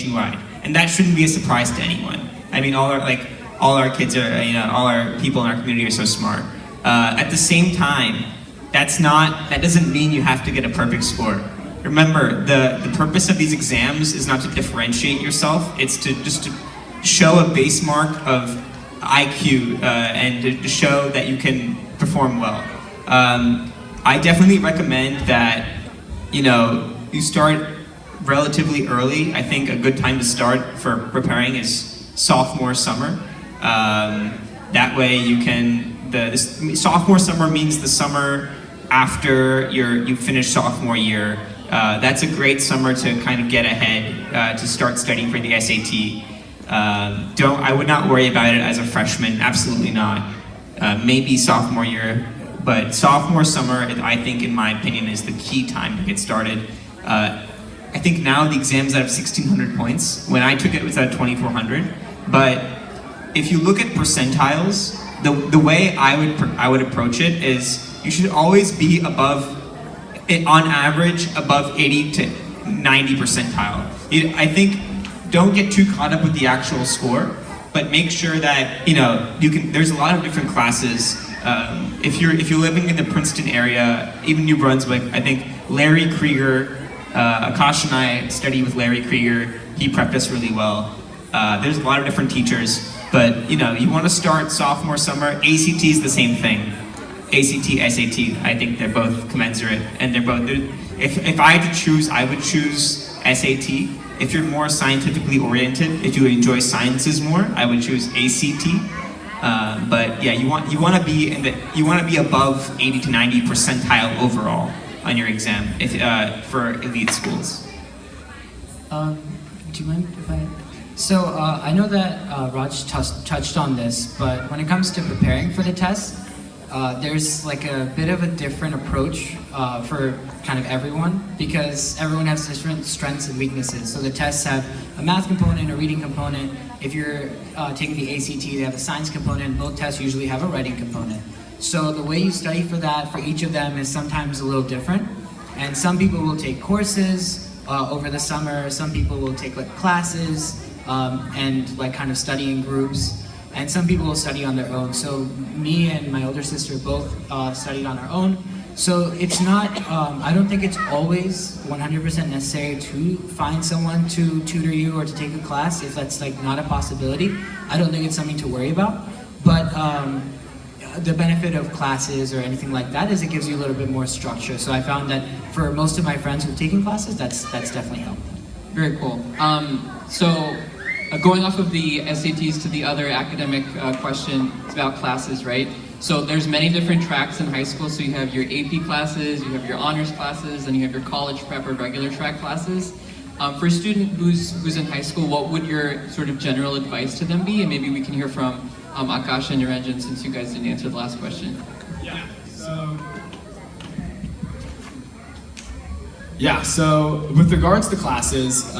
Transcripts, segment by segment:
nationwide, and that shouldn't be a surprise to anyone. I mean, all our kids are, all our people in our community are so smart. At the same time, that doesn't mean you have to get a perfect score. Remember, the purpose of these exams is not to differentiate yourself. It's to show a base mark of IQ and to show that you can perform well. I definitely recommend that you start relatively early. I think a good time to start for preparing is sophomore summer. That way you can, sophomore summer means the summer after you finish sophomore year. That's a great summer to kind of get ahead, to start studying for the SAT. I would not worry about it as a freshman, absolutely not. Maybe sophomore year, but sophomore summer, I think, in my opinion, is the key time to get started. I think now the exam's out of 1,600 points. When I took it, it was at 2,400. But if you look at percentiles, the way I would approach it is you should always be above, on average, above 80 to 90 percentile. I think don't get too caught up with the actual score, but make sure that you can. There's a lot of different classes. If you're living in the Princeton area, even New Brunswick, I think Larry Krieger, Akash and I study with Larry Krieger. He prepped us really well. There's a lot of different teachers, but you want to start sophomore summer. ACT is the same thing. ACT, SAT. I think they're both commensurate, and if I had to choose, I would choose SAT. If you're more scientifically oriented, if you enjoy sciences more, I would choose ACT. But yeah, you want to be above 80 to 90 percentile overall on your exam for elite schools. Do you mind if I? So I know that Raj touched on this, but when it comes to preparing for the test, there's like a bit of a different approach for kind of everyone, because everyone has different strengths and weaknesses. So the tests have a math component, a reading component. If you're taking the ACT, they have a science component. Both tests usually have a writing component. So the way you study for that, for each of them, is sometimes a little different. And some people will take courses over the summer. Some people will take like classes and like kind of study in groups. And some people will study on their own. So me and my older sister both studied on our own. So it's not, I don't think it's always 100% necessary to find someone to tutor you or to take a class if that's like not a possibility. I don't think it's something to worry about. But the benefit of classes or anything like that is it gives you a little bit more structure. So I found that for most of my friends who've taken classes, that's definitely helped. Very cool. Going off of the SATs to the other academic question, it's about classes, right? So there's many different tracks in high school. So you have your AP classes, you have your honors classes, and you have your college prep or regular track classes. For a student who's in high school, what would your sort of general advice to them be? And maybe we can hear from Akash and Niranjan, since you guys didn't answer the last question. So with regards to classes,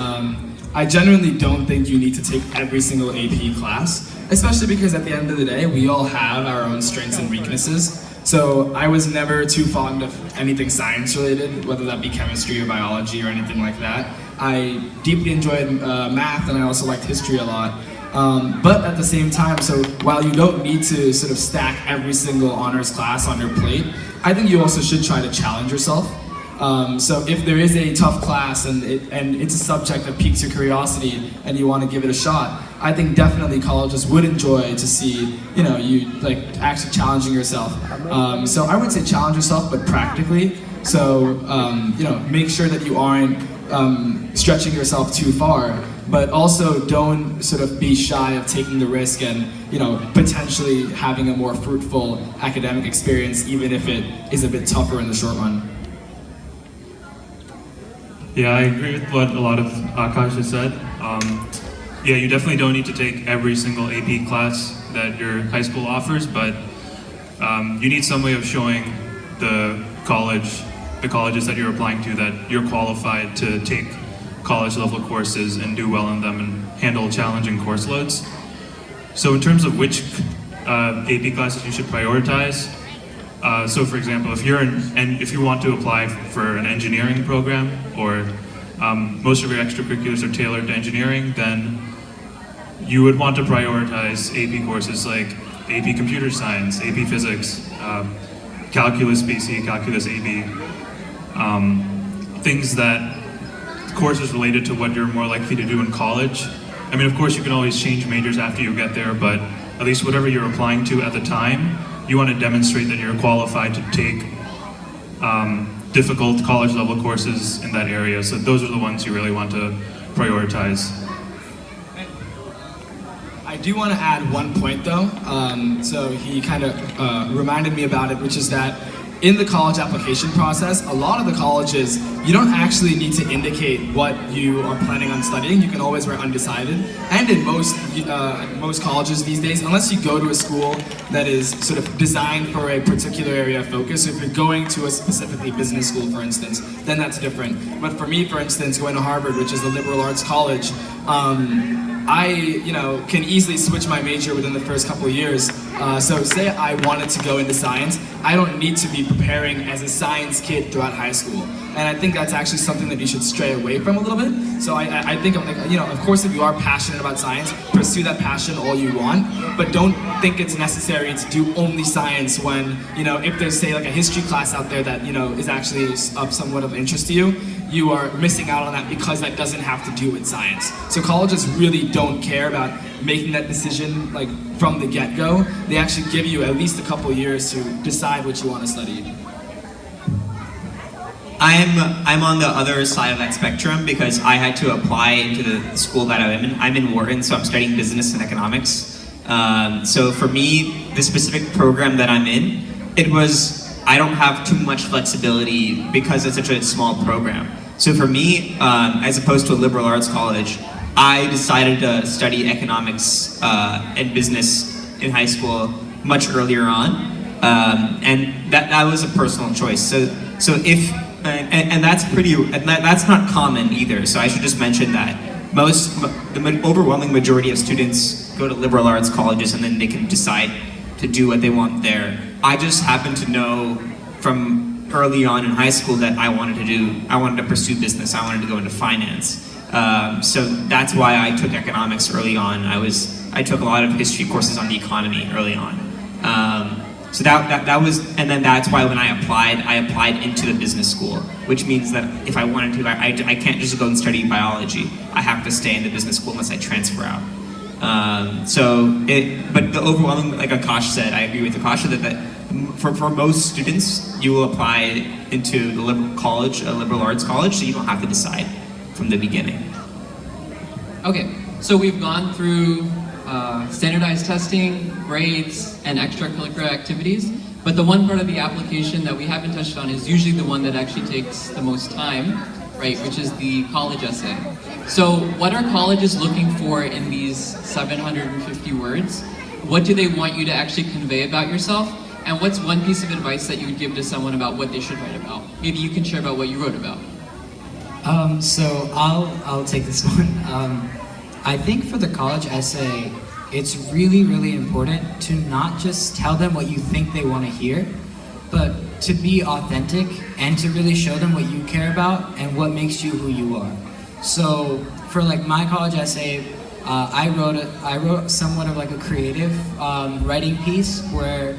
I genuinely don't think you need to take every single AP class, especially because at the end of the day, we all have our own strengths and weaknesses. So I was never too fond of anything science related, whether that be chemistry or biology or anything like that. I deeply enjoyed math, and I also liked history a lot. But at the same time, so while you don't need to sort of stack every single honors class on your plate, I think you also should try to challenge yourself. So if there is a tough class and it's a subject that piques your curiosity and you want to give it a shot, I think definitely colleges would enjoy to see, you like actually challenging yourself. So I would say challenge yourself, but practically. So, make sure that you aren't stretching yourself too far, but also don't sort of be shy of taking the risk and, potentially having a more fruitful academic experience, even if it is a bit tougher in the short run. Yeah, I agree with what a lot of Akash has said. You definitely don't need to take every single AP class that your high school offers, but you need some way of showing the colleges that you're applying to that you're qualified to take college level courses and do well in them and handle challenging course loads. So in terms of which AP classes you should prioritize, so for example, if you want to apply for an engineering program or most of your extracurriculars are tailored to engineering, then you would want to prioritize AP courses like AP Computer Science, AP Physics, Calculus BC, Calculus AB, things that courses related to what you're more likely to do in college. I mean, of course, you can always change majors after you get there, but at least whatever you're applying to at the time, you want to demonstrate that you're qualified to take difficult college level courses in that area. So those are the ones you really want to prioritize. I do want to add one point though. So he kind of reminded me about it, which is that in the college application process, a lot of the colleges, you don't actually need to indicate what you are planning on studying. You can always write undecided. And in most colleges these days, unless you go to a school that is sort of designed for a particular area of focus, so if you're going to a specifically business school, for instance, then that's different. But for me, for instance, going to Harvard, which is a liberal arts college, I, can easily switch my major within the first couple of years. So say I wanted to go into science, I don't need to be preparing as a science kid throughout high school. And I think that's actually something that you should stray away from a little bit. So I think, of course, if you are passionate about science, pursue that passion all you want, but don't think it's necessary to do only science when, if there's, say, like a history class out there that, is actually of somewhat of interest to you, you are missing out on that because that doesn't have to do with science. So colleges really don't care about making that decision like from the get-go. They actually give you at least a couple years to decide what you want to study. I'm on the other side of that spectrum because I had to apply into the school that I'm in. I'm in Wharton, so I'm studying business and economics. So for me, the specific program that I'm in, I don't have too much flexibility because it's such a small program. So for me, as opposed to a liberal arts college, I decided to study economics and business in high school much earlier on, and that was a personal choice. So if and that's not common either. So I should just mention that the overwhelming majority of students go to liberal arts colleges and then they can decide to do what they want there. I just happened to know from early on in high school that I wanted to pursue business. I wanted to go into finance. So that's why I took economics early on. I took a lot of history courses on the economy early on. So that was, and then that's why when I applied into the business school, which means that if I wanted to, I can't just go and study biology. I have to stay in the business school unless I transfer out. But the overwhelming, like Akash said, I agree with Akash that for most students, you will apply into the liberal arts college, so you don't have to decide from the beginning. Okay, so we've gone through standardized testing, grades, and extracurricular activities, but the one part of the application that we haven't touched on is usually the one that actually takes the most time, right, which is the college essay. So what are colleges looking for in these 750 words? What do they want you to actually convey about yourself? And what's one piece of advice that you would give to someone about what they should write about? Maybe you can share about what you wrote about. So I'll take this one. I think for the college essay, it's really, really important to not just tell them what you think they want to hear, but to be authentic and to really show them what you care about and what makes you who you are. So for like my college essay, I wrote somewhat of like a creative writing piece where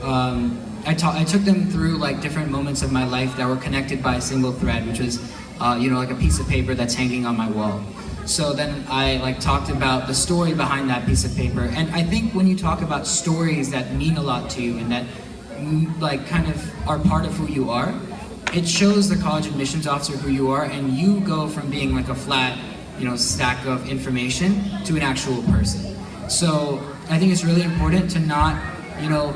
I took them through like different moments of my life that were connected by a single thread, which was like a piece of paper that's hanging on my wall. So then I like talked about the story behind that piece of paper. And I think when you talk about stories that mean a lot to you and that like kind of are part of who you are, it shows the college admissions officer who you are, and you go from being like a flat, stack of information to an actual person. So I think it's really important to not,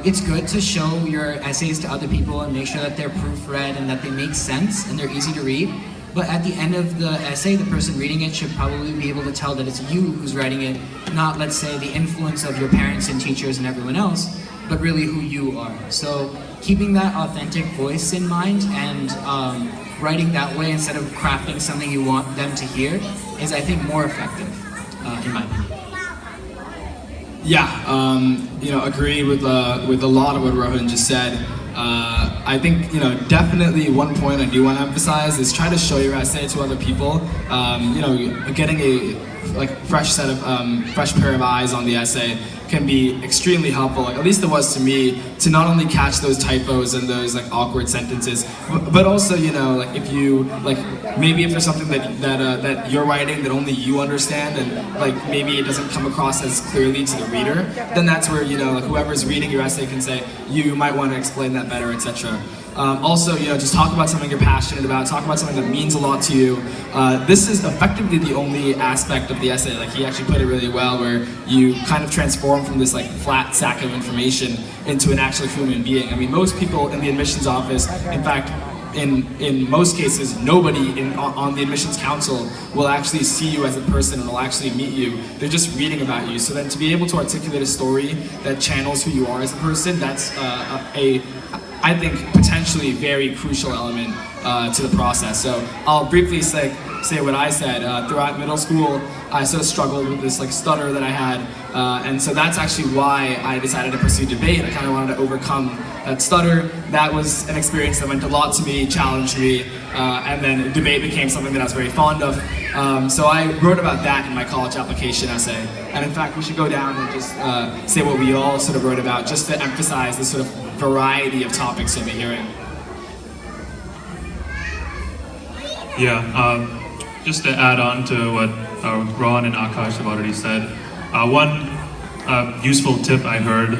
it's good to show your essays to other people and make sure that they're proofread and that they make sense and they're easy to read. But at the end of the essay, the person reading it should probably be able to tell that it's you who's writing it, not, let's say, the influence of your parents and teachers and everyone else, but really who you are. So keeping that authentic voice in mind and writing that way instead of crafting something you want them to hear is, I think, more effective, in my opinion. Yeah, agree with a lot of what Rohan just said. I think, definitely one point I do want to emphasize is try to show your essay to other people. Getting a fresh pair of eyes on the essay can be extremely helpful. At least it was to me, to not only catch those typos and those awkward sentences, but also if you maybe if there's something that you're writing that only you understand and maybe it doesn't come across as clearly to the reader, then that's where whoever's reading your essay can say you might want to explain that better, etc. Also, just talk about something you're passionate about, talk about something that means a lot to you. This is effectively the only aspect of the essay, he actually put it really well, where you kind of transform from this flat sack of information into an actual human being. I mean, most people in the admissions office, in fact, in most cases, nobody on the admissions council will actually see you as a person and will actually meet you. They're just reading about you. So then to be able to articulate a story that channels who you are as a person, that's I think, potentially very crucial element to the process. So I'll briefly say what I said. Throughout middle school, I sort of struggled with this stutter that I had, and so that's actually why I decided to pursue debate. I kind of wanted to overcome that stutter. That was an experience that meant a lot to me, challenged me, and then debate became something that I was very fond of. So I wrote about that in my college application essay. And in fact, we should go down and just say what we all sort of wrote about, just to emphasize the sort of variety of topics you'll be hearing. Yeah, just to add on to what Ron and Akash have already said, one useful tip I heard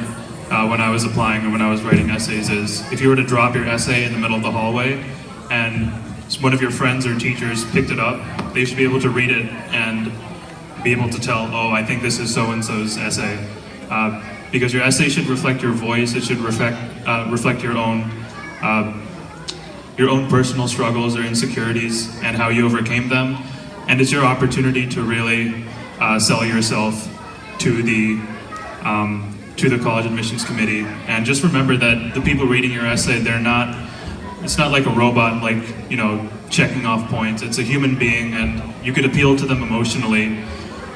when I was applying or when I was writing essays is if you were to drop your essay in the middle of the hallway and one of your friends or teachers picked it up, they should be able to read it and be able to tell, oh, I think this is so-and-so's essay. Because your essay should reflect your voice, it should reflect your own personal struggles or insecurities and how you overcame them. And it's your opportunity to really sell yourself to the college admissions committee. And just remember that the people reading your essay, it's not like a robot, checking off points. It's a human being, and you could appeal to them emotionally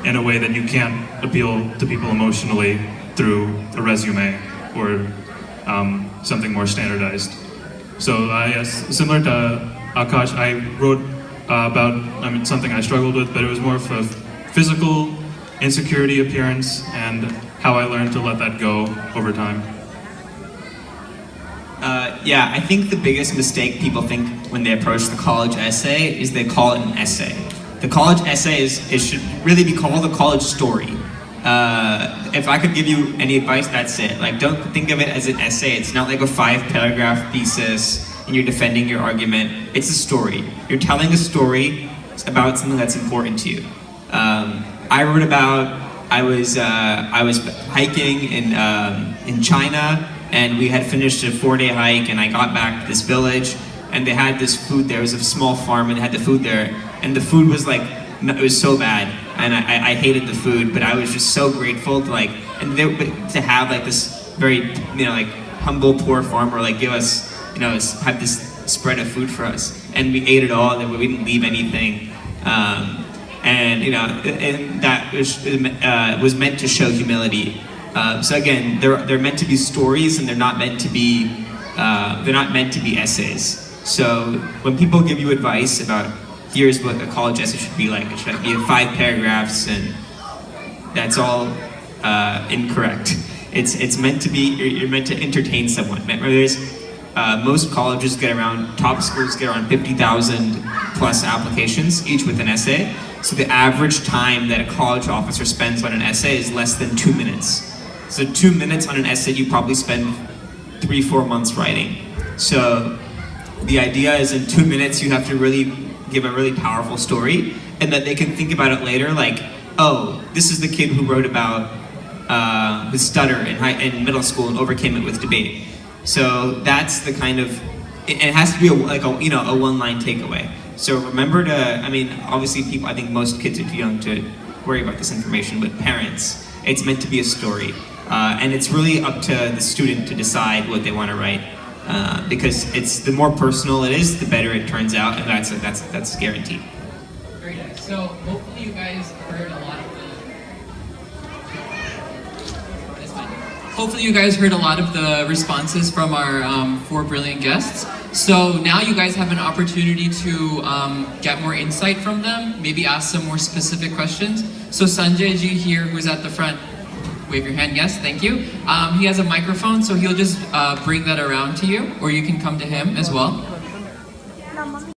in a way that you can't appeal to people emotionally through a resume or something more standardized. So yes, similar to Akash, I wrote about something I struggled with, but it was more of a physical insecurity appearance and how I learned to let that go over time. I think the biggest mistake people think when they approach the college essay is they call it an essay. The college essay should really be called a college story. If I could give you any advice, that's it. Don't think of it as an essay. It's not like a 5-paragraph thesis and you're defending your argument. It's a story. You're telling a story about something that's important to you. I wrote about I was hiking in China, and we had finished a 4-day hike, and I got back to this village, and they had this food there. It was a small farm, and they had the food there, and the food was it was so bad, and I hated the food, but I was just so grateful to to have this very humble poor farmer give us have this spread of food for us, and we ate it all, and we didn't leave anything, and that was meant to show humility. So again, they're meant to be stories, and they're not meant to be essays. So when people give you advice about here's what a college essay should be like, it should be in 5 paragraphs, and that's all incorrect. It's meant to be, you're meant to entertain someone. Most colleges top schools get around 50,000 plus applications, each with an essay. So the average time that a college officer spends on an essay is less than 2 minutes. So 2 minutes on an essay, you probably spend 3-4 months writing. So the idea is in 2 minutes, you have to really give a really powerful story, and that they can think about it later, oh, this is the kid who wrote about his stutter in middle school and overcame it with debate. So that's the kind of, it has to be a one-line takeaway. So remember obviously I think most kids are too young to worry about this information, but parents, it's meant to be a story. And it's really up to the student to decide what they want to write. Because the more personal it is, the better it turns out, and that's guaranteed. Very nice. So hopefully you guys heard a lot of hopefully you guys heard a lot of the responses from our four brilliant guests. So now you guys have an opportunity to get more insight from them, maybe ask some more specific questions. So Sanjay ji here, who's at the front, wave your hand, yes, thank you. He has a microphone, so he'll just bring that around to you, or you can come to him as well.